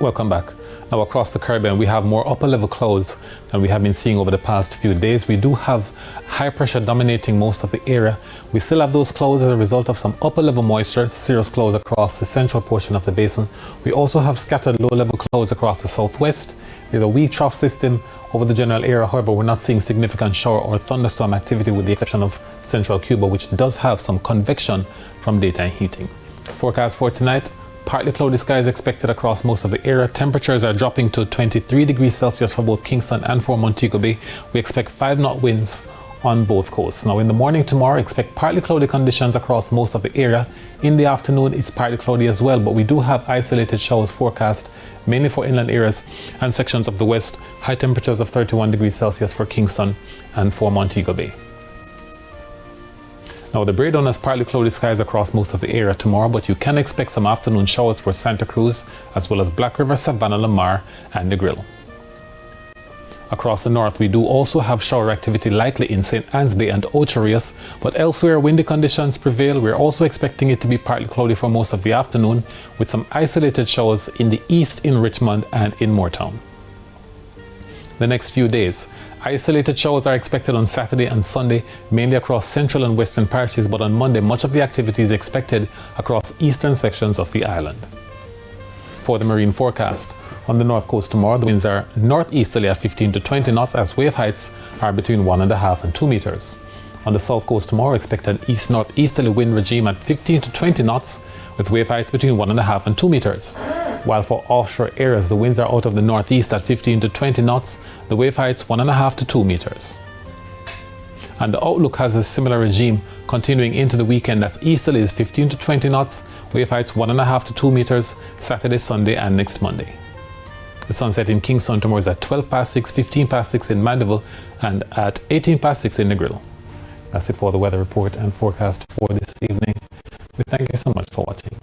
Welcome back. Now across the Caribbean, we have more upper level clouds than we have been seeing over the past few days. We do have high pressure dominating most of the area. We still have those clouds as a result of some upper level moisture, cirrus clouds across the central portion of the basin. We also have scattered low level clouds across the southwest. There's a weak trough system over the general area. However, we're not seeing significant shower or thunderstorm activity with the exception of central Cuba, which does have some convection from daytime heating. Forecast for tonight. Partly cloudy skies expected across most of the area. Temperatures are dropping to 23 degrees Celsius for both Kingston and for Montego Bay. We expect 5-knot winds on both coasts. Now in the morning tomorrow, expect partly cloudy conditions across most of the area. In the afternoon, it's partly cloudy as well, but we do have isolated showers forecast, mainly for inland areas and sections of the west. High temperatures of 31 degrees Celsius for Kingston and for Montego Bay. Now the breakdown has partly cloudy skies across most of the area tomorrow, but you can expect some afternoon showers for Santa Cruz, as well as Black River, Savannah, Lamar, and Negril. Across the north, we do also have shower activity likely in St. Anne's Bay and Ocho Rios, but elsewhere windy conditions prevail. We're also expecting it to be partly cloudy for most of the afternoon, with some isolated showers in the east in Richmond and in Moortown. The next few days, isolated showers are expected on Saturday and Sunday, mainly across central and western parishes, but on Monday, much of the activity is expected across eastern sections of the island. For the marine forecast, on the north coast tomorrow, the winds are northeasterly at 15 to 20 knots as wave heights are between 1.5 and 2 meters. On the south coast tomorrow, expect an east-northeasterly wind regime at 15 to 20 knots with wave heights between 1.5 and 2 meters. While for offshore areas, the winds are out of the northeast at 15 to 20 knots, the wave heights 1.5 to 2 meters. And the outlook has a similar regime continuing into the weekend. That's easterly is 15 to 20 knots, wave heights 1.5 to 2 meters, Saturday, Sunday, and next Monday. The sunset in Kingston tomorrow is at 12 past 6, 15 past 6 in Mandeville, and at 18 past 6 in Negril. That's it for the weather report and forecast for this evening. We thank you so much for watching.